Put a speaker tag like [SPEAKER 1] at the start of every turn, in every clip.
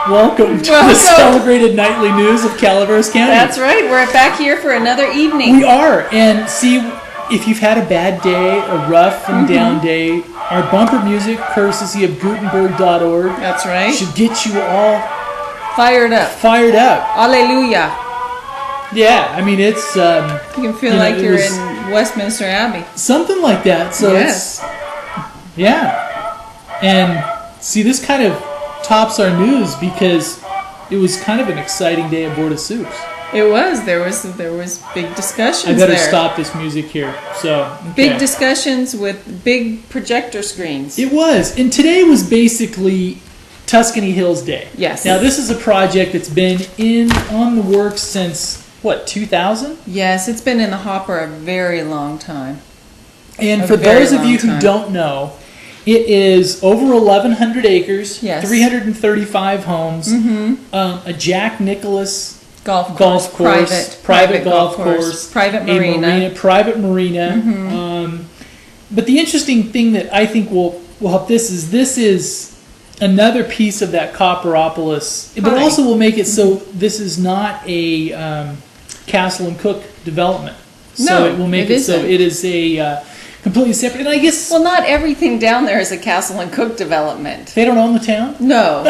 [SPEAKER 1] Welcome to the celebrated nightly news of Calaveras County.
[SPEAKER 2] That's right. We're back here for another evening.
[SPEAKER 1] We are. And see, if you've had a bad day, a rough and down day, our bumper music, courtesy of Gutenberg.org,
[SPEAKER 2] that's right,
[SPEAKER 1] should get you all
[SPEAKER 2] fired up. Alleluia.
[SPEAKER 1] Yeah, I mean, it's...
[SPEAKER 2] you can feel like you're in Westminster Abbey.
[SPEAKER 1] Something like that. So
[SPEAKER 2] yes.
[SPEAKER 1] And see, this kind of tops our news because it was kind of an exciting day at Board of Soups.
[SPEAKER 2] It was. There was big discussions.
[SPEAKER 1] I better stop this music here. So
[SPEAKER 2] big discussions with big projector screens.
[SPEAKER 1] It was, and today was basically Tuscany Hills Day.
[SPEAKER 2] Yes.
[SPEAKER 1] Now this is a project that's been on the works since what, 2000?
[SPEAKER 2] Yes, it's been in the hopper a very long time.
[SPEAKER 1] And for those of you who don't know, it is over 1,100 acres,
[SPEAKER 2] yes.
[SPEAKER 1] 335 homes, a Jack Nicklaus golf course, private golf course,
[SPEAKER 2] private marina.
[SPEAKER 1] Private marina. But the interesting thing that I think will help this is another piece of that Copperopolis, but also will make it so this is not a Castle and Cook development. So it will make it so it is a completely separate. And I guess
[SPEAKER 2] not everything down there is a Castle and Cook development.
[SPEAKER 1] They don't own the town?
[SPEAKER 2] No.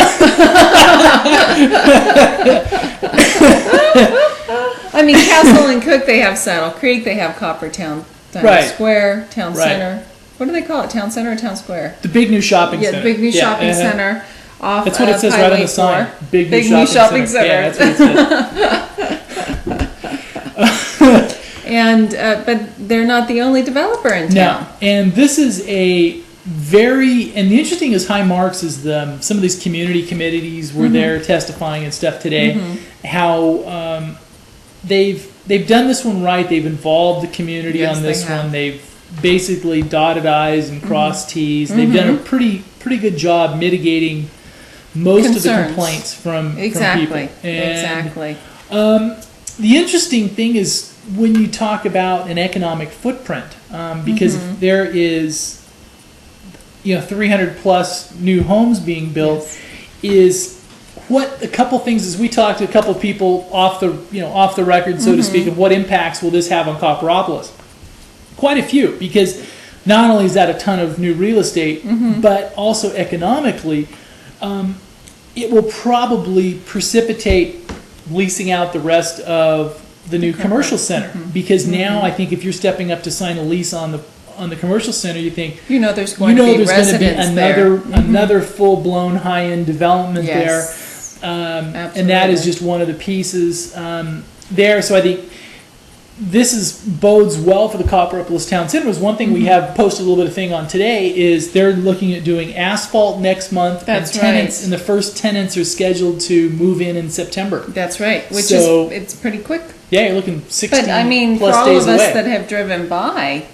[SPEAKER 2] I mean, Castle and Cook, they have Saddle Creek, they have Coppertown Square, Town Center. What do they call it? Town Center or Town Square?
[SPEAKER 1] The big new shopping center.
[SPEAKER 2] Yeah, the big new shopping center.
[SPEAKER 1] That's what it says right on the sign. Big new shopping center. Yeah, that's what it says.
[SPEAKER 2] And but they're not the only developer in town.
[SPEAKER 1] No, and this is and the interesting is High Marks is some of these community committees were there testifying and stuff today. How they've done this one right. They've involved the community on this one. They've basically dotted I's and crossed T's. They've done a pretty good job mitigating most of the complaints from people.
[SPEAKER 2] Exactly.
[SPEAKER 1] The interesting thing is when you talk about an economic footprint, because if there is 300 plus new homes being built, is what a couple things as we talked to a couple people off the record, so to speak, of what impacts will this have on Copperopolis. Quite a few, because not only is that a ton of new real estate, but also economically, it will probably precipitate leasing out the rest of the new commercial center, because now I think if you're stepping up to sign a lease on the commercial center, you think
[SPEAKER 2] there's going to be
[SPEAKER 1] another full blown high end development there, and that is just one of the pieces there. So I think this bodes well for the Copperopolis Town Center. Was one thing we have posted a little bit of thing on today is they're looking at doing asphalt next month.
[SPEAKER 2] That's
[SPEAKER 1] and the first tenants are scheduled to move in September.
[SPEAKER 2] That's right, it's pretty quick.
[SPEAKER 1] Yeah, you're looking 16
[SPEAKER 2] But I mean,
[SPEAKER 1] plus
[SPEAKER 2] for all
[SPEAKER 1] days
[SPEAKER 2] of us
[SPEAKER 1] away.
[SPEAKER 2] that have driven by,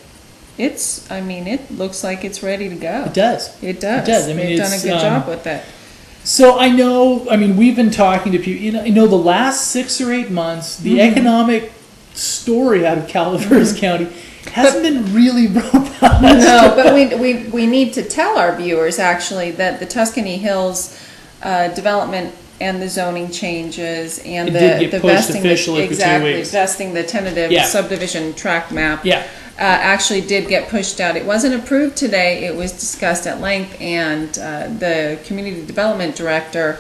[SPEAKER 2] it looks like it's ready to go.
[SPEAKER 1] It does.
[SPEAKER 2] It does.
[SPEAKER 1] I mean,
[SPEAKER 2] they've done a good job with that.
[SPEAKER 1] So we've been talking to people. The last 6 or 8 months, the economic story out of Calaveras County hasn't been really robust.
[SPEAKER 2] No, but we need to tell our viewers actually that the Tuscany Hills development and the zoning changes and the vesting vesting the tentative subdivision tract map actually did get pushed out. It wasn't approved today. It was discussed at length, and the community development director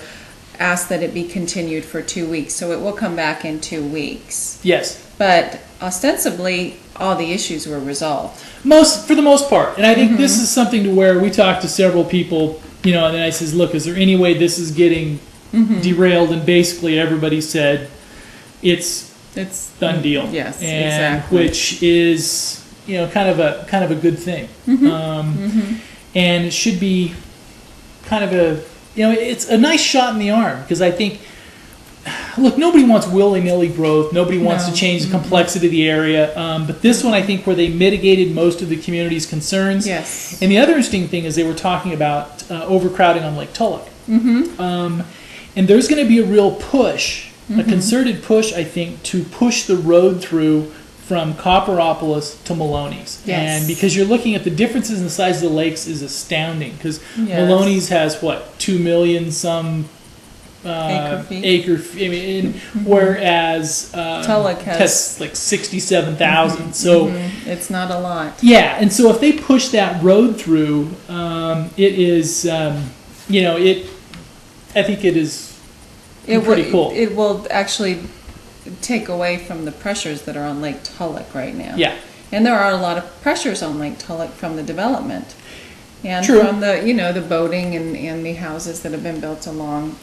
[SPEAKER 2] asked that it be continued for 2 weeks. So it will come back in 2 weeks.
[SPEAKER 1] Yes.
[SPEAKER 2] But ostensibly, all the issues were resolved.
[SPEAKER 1] For the most part. And I think this is something to where we talked to several people, and then I says, look, is there any way this is getting derailed? And basically everybody said it's done deal.
[SPEAKER 2] Yes, exactly.
[SPEAKER 1] Which is, kind of a good thing. And it should be kind of it's a nice shot in the arm, because I think, look, nobody wants willy-nilly growth. Nobody wants to change the complexity of the area. But this one, I think, where they mitigated most of the community's concerns.
[SPEAKER 2] Yes.
[SPEAKER 1] And the other interesting thing is they were talking about overcrowding on Lake Tulloch. And there's going to be a real push, a concerted push, I think, to push the road through from Copperopolis to Maloney's.
[SPEAKER 2] Yes.
[SPEAKER 1] And because you're looking at the differences in the size of the lakes is astounding. Because
[SPEAKER 2] Yes.
[SPEAKER 1] Maloney's has, what, 2 million some
[SPEAKER 2] Acre feet.
[SPEAKER 1] whereas
[SPEAKER 2] Tulloch has
[SPEAKER 1] like 67,000. So
[SPEAKER 2] it's not a lot.
[SPEAKER 1] yeah, and so if they push that road through, it is, I think it is pretty cool.
[SPEAKER 2] It will actually take away from the pressures that are on Lake Tulloch right now.
[SPEAKER 1] Yeah.
[SPEAKER 2] And there are a lot of pressures on Lake Tulloch from the development. And
[SPEAKER 1] True.
[SPEAKER 2] from the, the boating and the houses that have been built along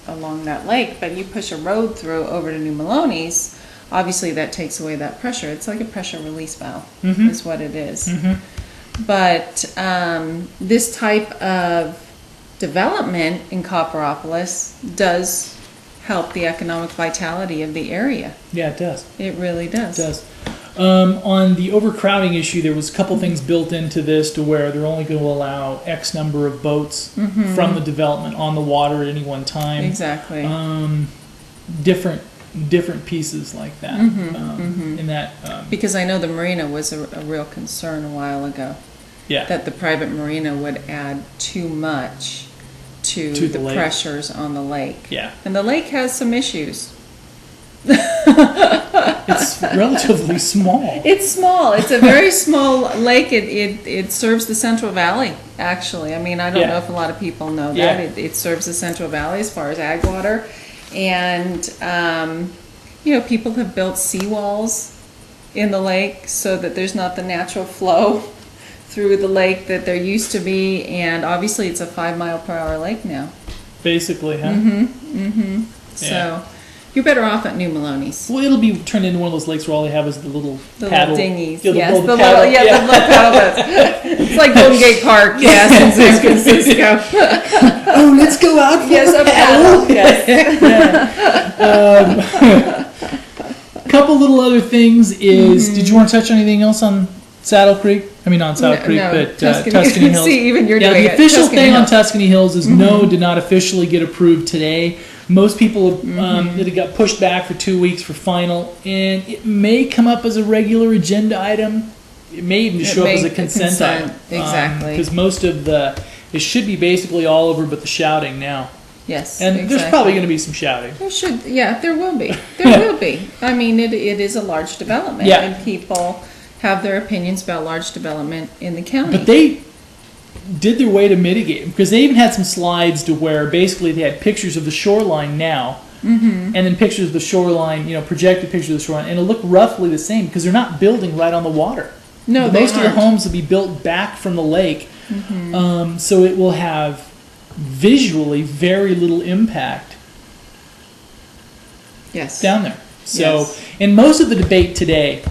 [SPEAKER 2] that lake. But you push a road through over to New Maloney's, obviously that takes away that pressure. It's like a pressure release valve is what it is. But this type of development in Copperopolis does help the economic vitality of the area.
[SPEAKER 1] Yeah, it does.
[SPEAKER 2] It really does.
[SPEAKER 1] It does. On the overcrowding issue, there was a couple things built into this to where they're only going to allow X number of boats from the development on the water at any one time.
[SPEAKER 2] Exactly.
[SPEAKER 1] Different pieces like that. In that,
[SPEAKER 2] because I know the marina was a real concern a while ago.
[SPEAKER 1] Yeah.
[SPEAKER 2] That the private marina would add too much to the pressures on the lake.
[SPEAKER 1] Yeah.
[SPEAKER 2] And the lake has some issues.
[SPEAKER 1] It's relatively small.
[SPEAKER 2] It's small. It's a very small lake. It serves the Central Valley, actually. I mean, I don't know if a lot of people know that. It serves the Central Valley as far as ag water. And, people have built seawalls in the lake so that there's not the natural flow through the lake that there used to be. And obviously it's a 5-mile-per-hour lake now.
[SPEAKER 1] Basically, huh?
[SPEAKER 2] So you're better off at New Maloney's.
[SPEAKER 1] Well, it'll be turned into one of those lakes where all they have is the little paddle.
[SPEAKER 2] Little dinghies.
[SPEAKER 1] Yeah,
[SPEAKER 2] Yes,
[SPEAKER 1] the
[SPEAKER 2] little paddle boats. It's like Golden Gate Park, in San Francisco.
[SPEAKER 1] Oh, let's go out for
[SPEAKER 2] a paddle.
[SPEAKER 1] Couple little other things is, did you want to touch on anything else on Saddle Creek? I mean, not Saddle Creek, but Tuscany Hills.
[SPEAKER 2] See, even you're doing
[SPEAKER 1] the official
[SPEAKER 2] Tuscany
[SPEAKER 1] thing
[SPEAKER 2] Hills.
[SPEAKER 1] on Tuscany Hills is no, did not officially get approved today. Most people it got pushed back for 2 weeks for final, and it may come up as a regular agenda item. It may even show up as a consent item.
[SPEAKER 2] Exactly.
[SPEAKER 1] Because most of it should be basically all over but the shouting now.
[SPEAKER 2] Yes,
[SPEAKER 1] and there's probably going to be some shouting.
[SPEAKER 2] There will be. There will be. I mean, it is a large development, and people have their opinions about large development in the county.
[SPEAKER 1] But they did their way to mitigate it, because they even had some slides to where basically they had pictures of the shoreline now, and then pictures of the shoreline, projected pictures of the shoreline, and it looked roughly the same because they're not building right on the water.
[SPEAKER 2] No,
[SPEAKER 1] most of the homes will be built back from the lake, so it will have visually very little impact down there. So, and most of the debate today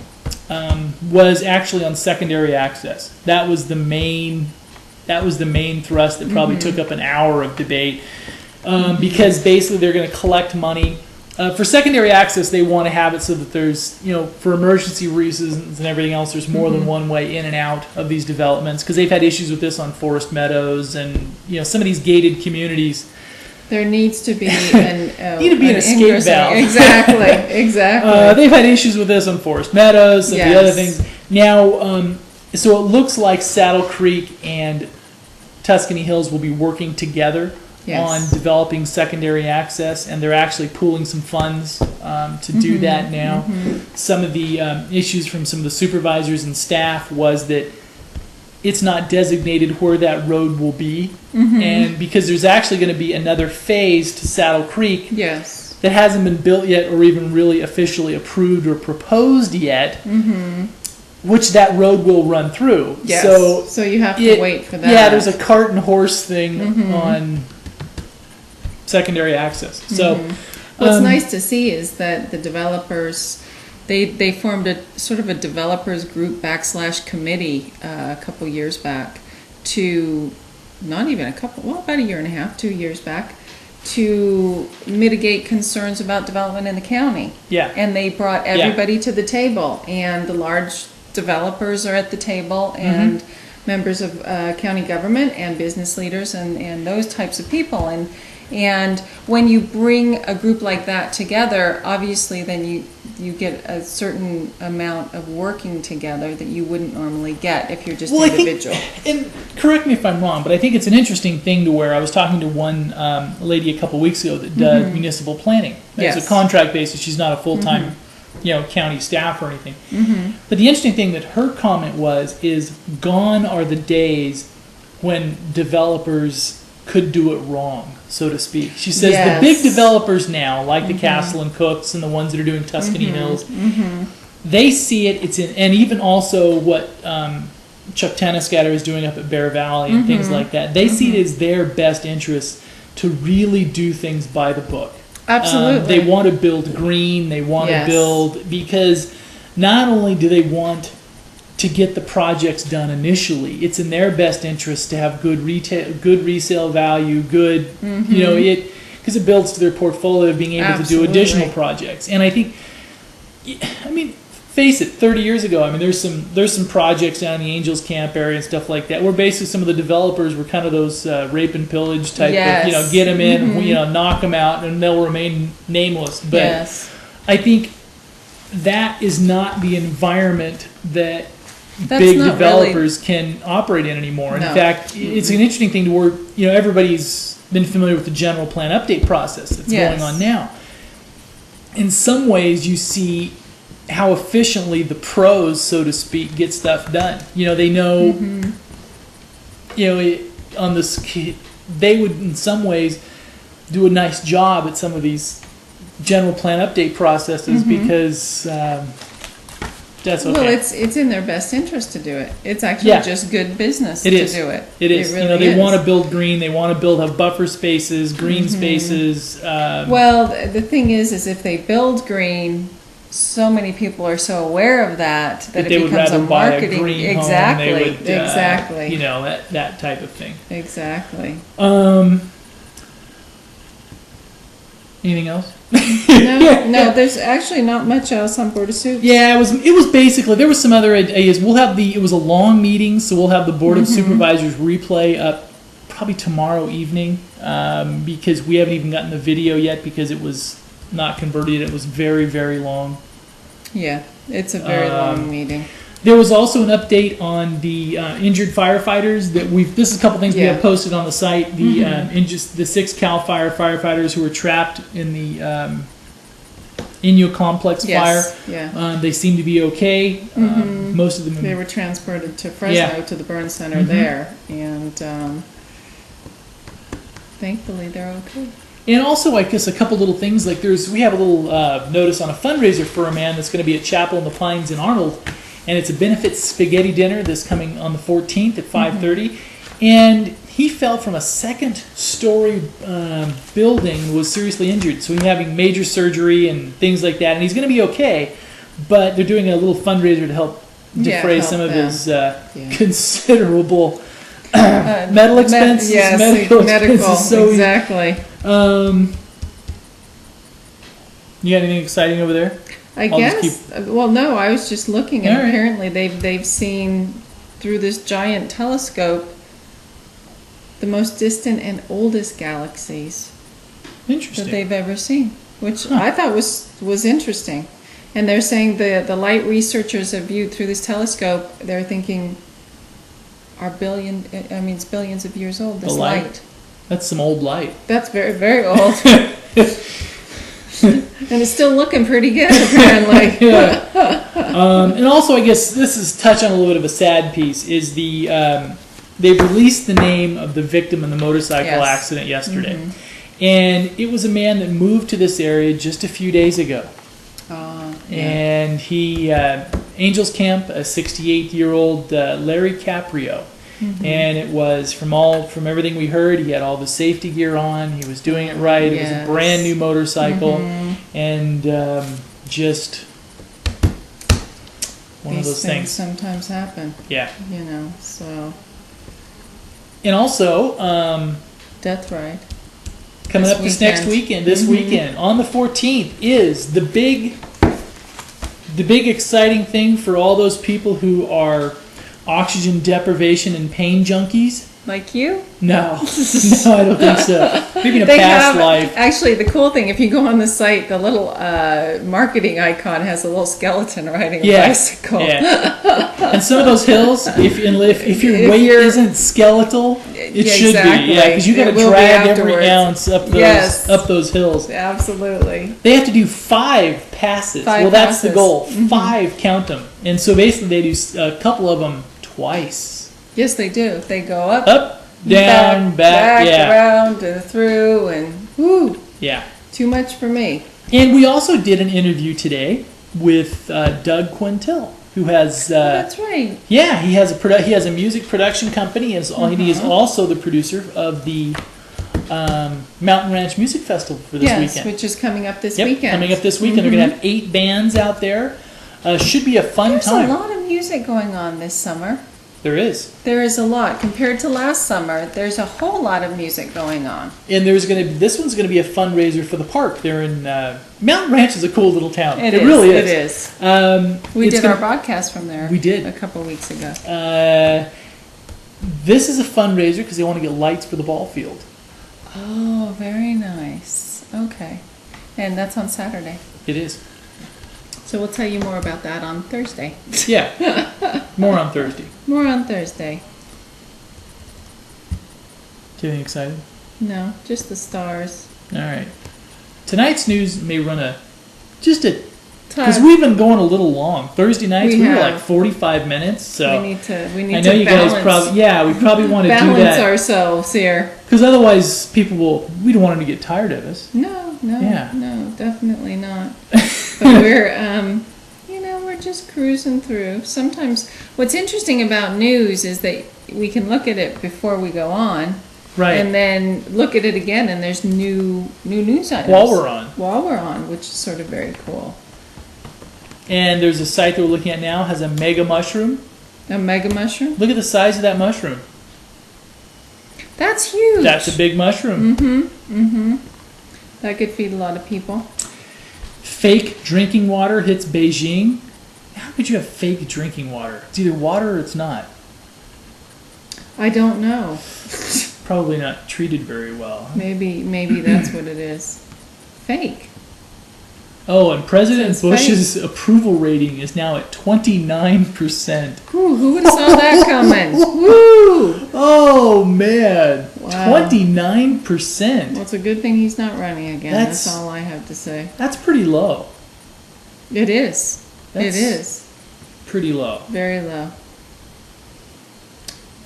[SPEAKER 1] was actually on secondary access. That was the main thrust that probably took up an hour of debate, because basically they're going to collect money. For secondary access, they want to have it so that there's, for emergency reasons and everything else, there's more than one way in and out of these developments, because they've had issues with this on Forest Meadows and, some of these gated communities.
[SPEAKER 2] There needs to be an
[SPEAKER 1] escape valve.
[SPEAKER 2] Exactly.
[SPEAKER 1] They've had issues with this on Forest Meadows and the other things. Now, so it looks like Saddle Creek and Tuscany Hills will be working together on developing secondary access, and they're actually pooling some funds to do that now. Some of the issues from some of the supervisors and staff was that it's not designated where that road will be, and because there's actually going to be another phase to Saddle Creek that hasn't been built yet or even really officially approved or proposed yet, which that road will run through.
[SPEAKER 2] So you have to wait for that.
[SPEAKER 1] Yeah, there's a cart and horse thing on secondary access. So
[SPEAKER 2] what's nice to see is that the developers, they formed a sort of a developers group / committee a couple years back to, not even about a year and a half, 2 years back, to mitigate concerns about development in the county. And they brought everybody to the table, and the large developers are at the table, and members of county government and business leaders and those types of people. And when you bring a group like that together, obviously then you get a certain amount of working together that you wouldn't normally get if you're just individual.
[SPEAKER 1] And correct me if I'm wrong, but I think it's an interesting thing to where I was talking to one lady a couple weeks ago that does municipal planning. It's a contract basis. She's not a full-time county staff or anything. But the interesting thing that her comment is gone are the days when developers could do it wrong, so to speak. She says the big developers now, like the Castle and Cooks and the ones that are doing Tuscany Hills, they see it. And even also what Chuck Tenniscatter is doing up at Bear Valley and things like that. They see it as their best interest to really do things by the book.
[SPEAKER 2] Absolutely.
[SPEAKER 1] They want to build green. They want to build, because not only do they want to get the projects done initially, it's in their best interest to have good resale value, good, because it builds to their portfolio of being able to do additional projects. And I think, face it, 30 years ago, there's some projects down in the Angels Camp area and stuff like that where basically some of the developers were kind of those rape and pillage type of, get them in, knock them out, and they'll remain nameless. But I think that is not the environment that big developers can operate in anymore. In fact, it's an interesting thing to work. Everybody's been familiar with the general plan update process that's going on now. In some ways, you see how efficiently the pros, so to speak, get stuff done. They know, on this, they would in some ways do a nice job at some of these general plan update processes because that's okay.
[SPEAKER 2] Well, it's in their best interest to do it. It's actually just good business to do it.
[SPEAKER 1] It is.
[SPEAKER 2] It really
[SPEAKER 1] they want to build green. They want to have buffer spaces, green spaces.
[SPEAKER 2] Well, the thing is if they build green, so many people are so aware of that it becomes a marketing. Exactly. That type of thing. Exactly.
[SPEAKER 1] Anything else?
[SPEAKER 2] No. There's actually not much else on Board of Soups.
[SPEAKER 1] Yeah, it was basically, there was some other ideas. It was a long meeting, so we'll have the Board of Supervisors replay up probably tomorrow evening because we haven't even gotten the video yet because it was not converted yet. It was very, very long. Yeah,
[SPEAKER 2] it's a very long meeting.
[SPEAKER 1] There was also an update on the injured firefighters that this is a couple things we have posted on the site. The 6 CAL firefighters who were trapped in the Inyo Complex fire. They seem to be okay. Most of them.
[SPEAKER 2] They were transported to Fresno to the burn center there, and thankfully they're okay.
[SPEAKER 1] And also, I guess a couple little things like we have a little notice on a fundraiser for a man that's going to be at Chapel in the Pines in Arnold. And it's a benefit spaghetti dinner that's coming on the 14th at 5:30. And he fell from a second-story building, was seriously injured. So he's having major surgery and things like that. And he's going to be okay, but they're doing a little fundraiser to help defray some of his considerable medical expenses. Medical expenses. So
[SPEAKER 2] exactly.
[SPEAKER 1] You got anything exciting over there?
[SPEAKER 2] I was just looking, and apparently they've seen through this giant telescope the most distant and oldest galaxies that they've ever seen, which I thought was interesting. And they're saying the light researchers have viewed through this telescope, they're thinking it's billions of years old, this light.
[SPEAKER 1] That's some old light.
[SPEAKER 2] That's very, very old. And it's still looking pretty good, apparently.
[SPEAKER 1] And also, I guess this is touch on a little bit of a sad piece. Is they've released the name of the victim in the motorcycle accident yesterday, and it was a man that moved to this area just a few days ago. And he Angels Camp, a 68-year-old Larry Caprio. And it was from everything we heard, he had all the safety gear on, he was doing it right, it was a brand new motorcycle, and just one of those things
[SPEAKER 2] sometimes happen.
[SPEAKER 1] Yeah.
[SPEAKER 2] So.
[SPEAKER 1] And also,
[SPEAKER 2] Death Ride.
[SPEAKER 1] Coming up this next weekend, this weekend, on the 14th, is the big exciting thing for all those people who are oxygen deprivation and pain junkies.
[SPEAKER 2] Like you?
[SPEAKER 1] No, no, I don't think so. Maybe in a past life.
[SPEAKER 2] Actually, the cool thing, if you go on the site, the little marketing icon has a little skeleton riding a bicycle.
[SPEAKER 1] Yeah. And some of those hills, if your weight isn't skeletal, it should be. Yeah, because you got to drag every ounce up those hills.
[SPEAKER 2] Absolutely.
[SPEAKER 1] They have to do 5 passes. That's the goal. 5, count them. And so basically, they do a couple of them twice.
[SPEAKER 2] Yes, they do. They go up,
[SPEAKER 1] down, back,
[SPEAKER 2] around, and through, and whoo.
[SPEAKER 1] Yeah.
[SPEAKER 2] Too much for me.
[SPEAKER 1] And we also did an interview today with Doug Quintil, who has.
[SPEAKER 2] That's right.
[SPEAKER 1] Yeah, he has a music production company, and he is also the producer of the Mountain Ranch Music Festival for this weekend.
[SPEAKER 2] Yes, which is coming up this weekend.
[SPEAKER 1] Coming up this weekend. They're going to have 8 bands out there. Should be a fun time.
[SPEAKER 2] There's a lot of music going on this summer.
[SPEAKER 1] There is.
[SPEAKER 2] There is a lot. Compared to last summer, there's a whole lot of music going on.
[SPEAKER 1] And this one's going to be a fundraiser for the park. They're in Mountain Ranch is a cool little town. It really is.
[SPEAKER 2] It is. We did our broadcast from there.
[SPEAKER 1] We did
[SPEAKER 2] a couple of weeks ago.
[SPEAKER 1] This is a fundraiser because they want to get lights for the ball field.
[SPEAKER 2] Oh, very nice. Okay, and that's on Saturday.
[SPEAKER 1] It is.
[SPEAKER 2] So we'll tell you more about that on Thursday.
[SPEAKER 1] Yeah, more on Thursday.
[SPEAKER 2] More on Thursday.
[SPEAKER 1] Getting excited?
[SPEAKER 2] No, just the stars.
[SPEAKER 1] All right. Tonight's news may run because we've been going a little long. Thursday nights we were like 45 minutes. So
[SPEAKER 2] we need to
[SPEAKER 1] I know you
[SPEAKER 2] balance.
[SPEAKER 1] guys probably we probably want to do that.
[SPEAKER 2] Balance ourselves here.
[SPEAKER 1] Because otherwise we don't want them to get tired of us.
[SPEAKER 2] No, definitely not. But we're just cruising through. Sometimes what's interesting about news is that we can look at it before we go on.
[SPEAKER 1] Right.
[SPEAKER 2] And then look at it again and there's new news items. While we're on, which is sort of very cool.
[SPEAKER 1] And there's a site that we're looking at now has a mega mushroom.
[SPEAKER 2] A mega mushroom?
[SPEAKER 1] Look at the size of that mushroom.
[SPEAKER 2] That's huge.
[SPEAKER 1] That's a big mushroom.
[SPEAKER 2] That could feed a lot of people.
[SPEAKER 1] Fake drinking water hits Beijing. How could you have fake drinking water? It's either water or it's not.
[SPEAKER 2] I don't know.
[SPEAKER 1] Probably not treated very well.
[SPEAKER 2] Maybe that's what it is. Fake.
[SPEAKER 1] Oh, and President Bush's approval rating is now at 29%.
[SPEAKER 2] Ooh, who would have saw that coming? Woo!
[SPEAKER 1] Oh, man.
[SPEAKER 2] Wow.
[SPEAKER 1] 29%.
[SPEAKER 2] Well, it's a good thing he's not running again. That's all I have to say.
[SPEAKER 1] That's pretty low.
[SPEAKER 2] It is. It is.
[SPEAKER 1] Pretty low.
[SPEAKER 2] Very low.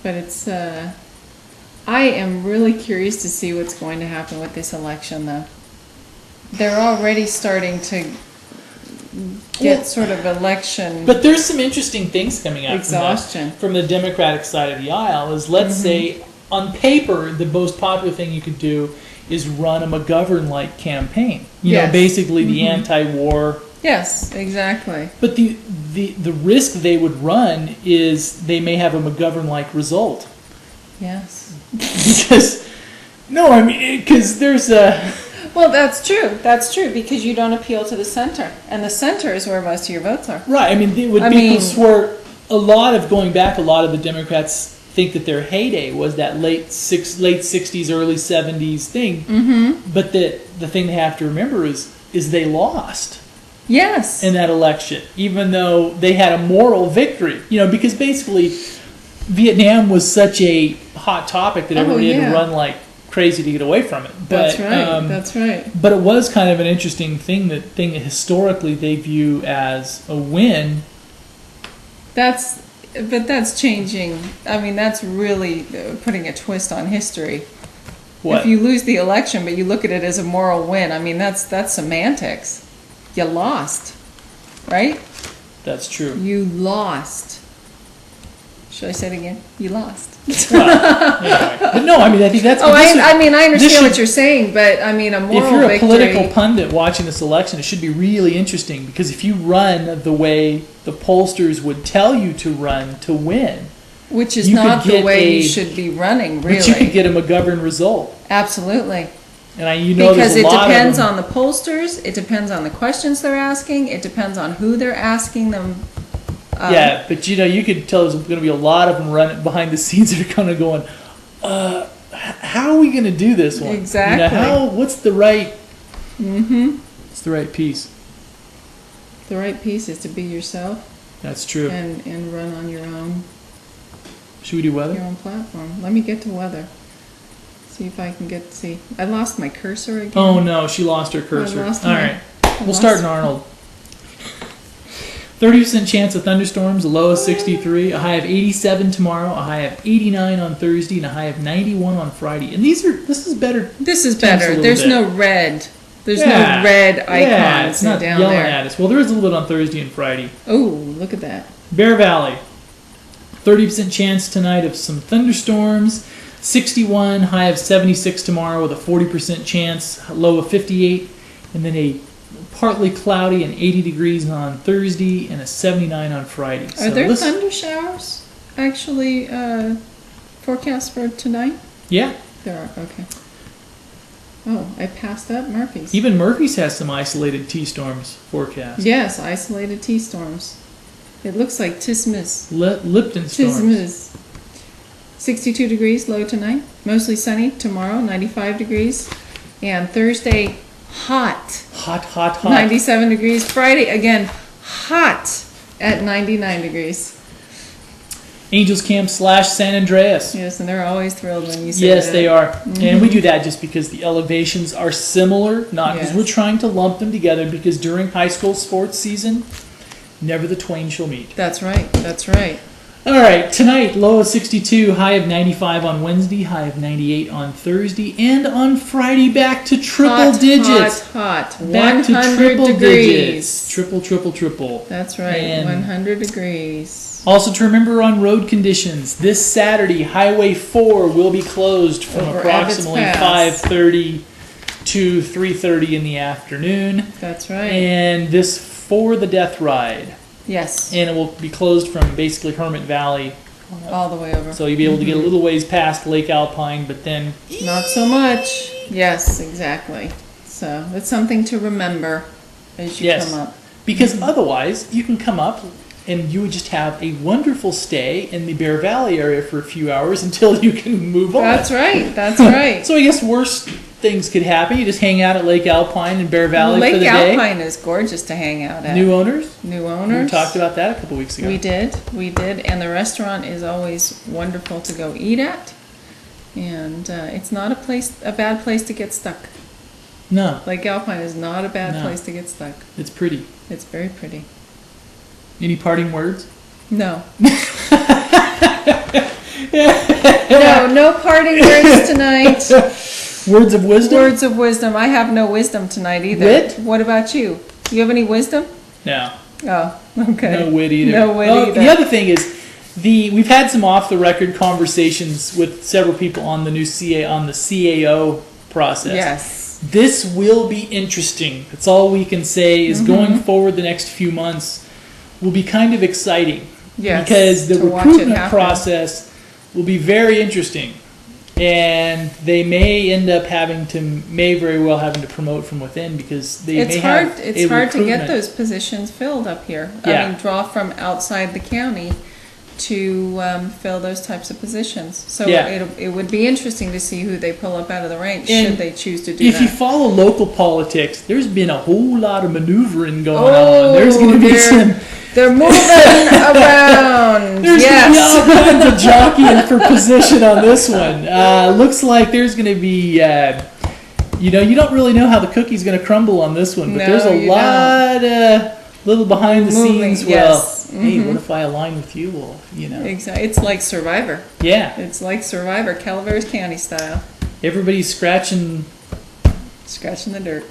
[SPEAKER 2] But it's, I am really curious to see what's going to happen with this election, though. They're already starting to get sort of election.
[SPEAKER 1] But there's some interesting things coming out from the Democratic side of the aisle. Is let's say on paper the most popular thing you could do is run a McGovern-like campaign. You know, basically the anti-war.
[SPEAKER 2] Yes, exactly.
[SPEAKER 1] But the risk they would run is they may have a McGovern-like result.
[SPEAKER 2] Yes.
[SPEAKER 1] Because there's a.
[SPEAKER 2] Well, that's true. That's true because you don't appeal to the center, and the center is where most of your votes are.
[SPEAKER 1] Right. I mean, people swear a lot of the Democrats think that their heyday was that late 60s, early 70s thing. Mm-hmm. But the thing they have to remember is they lost.
[SPEAKER 2] Yes.
[SPEAKER 1] In that election, even though they had a moral victory, because basically Vietnam was such a hot topic that everybody had to run like crazy to get away from it. But,
[SPEAKER 2] that's right.
[SPEAKER 1] But it was kind of an interesting thing that historically they view as a win.
[SPEAKER 2] But that's changing. I mean, that's really putting a twist on history. What? If you lose the election, but you look at it as a moral win, I mean, that's semantics. You lost, right?
[SPEAKER 1] That's true.
[SPEAKER 2] You lost. Should I say it again? You lost.
[SPEAKER 1] Well, anyway. But no, I mean, I think that's.
[SPEAKER 2] I understand what you're saying, but I mean, a moral victory.
[SPEAKER 1] If you're a political pundit watching this election, it should be really interesting because if you run the way the pollsters would tell you to run to win,
[SPEAKER 2] which is not the way you should be running, really.
[SPEAKER 1] But you could get a McGovern result.
[SPEAKER 2] Absolutely.
[SPEAKER 1] And
[SPEAKER 2] because it depends on the pollsters, it depends on the questions they're asking, it depends on who they're asking them.
[SPEAKER 1] Yeah, but you could tell there's going to be a lot of them running behind the scenes that are kind of going, how are we going to do this one?
[SPEAKER 2] Exactly.
[SPEAKER 1] What's the right? What's the right piece?
[SPEAKER 2] The right piece is to be yourself.
[SPEAKER 1] That's true.
[SPEAKER 2] And run on your own.
[SPEAKER 1] Should we do weather?
[SPEAKER 2] Your own platform. Let me get to weather. See if I can see. I lost my cursor again.
[SPEAKER 1] Oh no, she lost her cursor. All right. We'll start in Arnold. 30% chance of thunderstorms, a low of 63, a high of 87 tomorrow, a high of 89 on Thursday, and a high of 91 on Friday. And this is better.
[SPEAKER 2] This is better. There's no red. There's no red icons
[SPEAKER 1] it's not
[SPEAKER 2] down
[SPEAKER 1] yelling
[SPEAKER 2] there.
[SPEAKER 1] At us. Well, there is a little bit on Thursday and Friday.
[SPEAKER 2] Oh, look at that.
[SPEAKER 1] Bear Valley, 30% chance tonight of some thunderstorms, 61, high of 76 tomorrow with a 40% chance, low of 58, and then a partly cloudy and 80 degrees on Thursday and a 79 on Friday.
[SPEAKER 2] Are there thunder showers actually forecast for tonight?
[SPEAKER 1] Yeah.
[SPEAKER 2] There are, okay. Oh, I passed up Murphy's.
[SPEAKER 1] Even Murphy's has some isolated T-storms forecast.
[SPEAKER 2] Yes, isolated T-storms. It looks like Tismis.
[SPEAKER 1] Lipton storms.
[SPEAKER 2] Tismis. 62 degrees low tonight. Mostly sunny tomorrow, 95 degrees. And Thursday, hot.
[SPEAKER 1] Hot.
[SPEAKER 2] 97 degrees. Friday, again, hot at 99 degrees.
[SPEAKER 1] Angels Camp / San Andreas.
[SPEAKER 2] Yes, and they're always thrilled when you say
[SPEAKER 1] Yes,
[SPEAKER 2] that.
[SPEAKER 1] they are. And we do that just because the elevations are similar, not because we're trying to lump them together, because during high school sports season, never the twain shall meet.
[SPEAKER 2] That's right. That's right.
[SPEAKER 1] All right, tonight, low of 62, high of 95 on Wednesday, high of 98 on Thursday, and on Friday back to triple digits.
[SPEAKER 2] Hot.
[SPEAKER 1] Back to
[SPEAKER 2] 100
[SPEAKER 1] triple
[SPEAKER 2] degrees.
[SPEAKER 1] digits. Triple.
[SPEAKER 2] That's right,
[SPEAKER 1] And
[SPEAKER 2] 100 degrees.
[SPEAKER 1] Also to remember on road conditions, this Saturday, Highway 4 will be closed from
[SPEAKER 2] Over
[SPEAKER 1] approximately
[SPEAKER 2] Ebbets Pass.
[SPEAKER 1] 5:30 to 3:30 in the afternoon.
[SPEAKER 2] That's right.
[SPEAKER 1] And this for the Death Ride.
[SPEAKER 2] Yes.
[SPEAKER 1] And it will be closed from basically Hermit Valley.
[SPEAKER 2] All the way over.
[SPEAKER 1] So you'll be able to get a little ways past Lake Alpine, but then...
[SPEAKER 2] Not so much. Yes, exactly. So it's something to remember as you come up.
[SPEAKER 1] Because otherwise, you can come up and you would just have a wonderful stay in the Bear Valley area for a few hours until you can move on.
[SPEAKER 2] That's right. That's right.
[SPEAKER 1] So I guess worse things could happen. You just hang out at Lake Alpine and Bear Valley for the day.
[SPEAKER 2] Lake Alpine is gorgeous to hang out at.
[SPEAKER 1] New owners?
[SPEAKER 2] New owners.
[SPEAKER 1] We talked about that a couple weeks ago.
[SPEAKER 2] We did. And the restaurant is always wonderful to go eat at. And it's not a bad place to get stuck.
[SPEAKER 1] No.
[SPEAKER 2] Lake Alpine is not a bad place to get stuck.
[SPEAKER 1] It's pretty.
[SPEAKER 2] It's very pretty.
[SPEAKER 1] Any parting words?
[SPEAKER 2] No. No parting words tonight.
[SPEAKER 1] Words of wisdom?
[SPEAKER 2] Words of wisdom. I have no wisdom tonight either.
[SPEAKER 1] Wit?
[SPEAKER 2] What about you? Do you have any wisdom?
[SPEAKER 1] No.
[SPEAKER 2] Oh, okay.
[SPEAKER 1] No wit either.
[SPEAKER 2] No wit either.
[SPEAKER 1] The other thing is, we've had some off-the-record conversations with several people on the new CAO process.
[SPEAKER 2] Yes.
[SPEAKER 1] This will be interesting. That's all we can say is going forward the next few months will be kind of exciting.
[SPEAKER 2] Yes,
[SPEAKER 1] because the
[SPEAKER 2] to watch it
[SPEAKER 1] recruitment
[SPEAKER 2] happen.
[SPEAKER 1] process will be very interesting. And they may end up may very well having to promote from within because they may have
[SPEAKER 2] It's hard to get those positions filled up here.
[SPEAKER 1] Yeah.
[SPEAKER 2] I mean, draw from outside the county to fill those types of positions. So it would be interesting to see who they pull up out of the ranks should they choose to do that.
[SPEAKER 1] If you follow local politics, there's been a whole lot of maneuvering going on. There's going to be
[SPEAKER 2] They're moving around.
[SPEAKER 1] There's going to be all kinds of jockeying for position on this one. Looks like there's going to be, you don't really know how the cookie's going to crumble on this one, but there's a lot of little behind the scenes.
[SPEAKER 2] Yes.
[SPEAKER 1] Hey, what if I align with you? Well,
[SPEAKER 2] Exactly. It's like Survivor.
[SPEAKER 1] Yeah.
[SPEAKER 2] It's like Survivor, Calaveras County style.
[SPEAKER 1] Everybody's scratching
[SPEAKER 2] the dirt.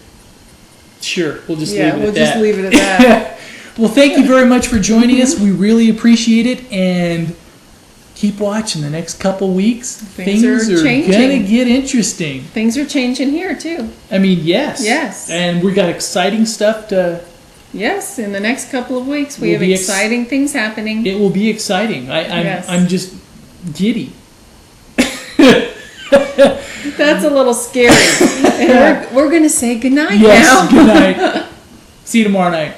[SPEAKER 1] Sure, we'll just leave it at that.
[SPEAKER 2] Yeah, we'll just leave it at that.
[SPEAKER 1] Well, thank you very much for joining us. We really appreciate it, and keep watching the next couple weeks. Things are going to get interesting.
[SPEAKER 2] Things are changing here, too.
[SPEAKER 1] I mean, yes.
[SPEAKER 2] Yes.
[SPEAKER 1] And we got exciting stuff to...
[SPEAKER 2] Yes, in the next couple of weeks, we have exciting things happening.
[SPEAKER 1] It will be exciting. I'm just giddy.
[SPEAKER 2] That's a little scary. And we're going to say goodnight now.
[SPEAKER 1] Yes, good night. See you tomorrow night.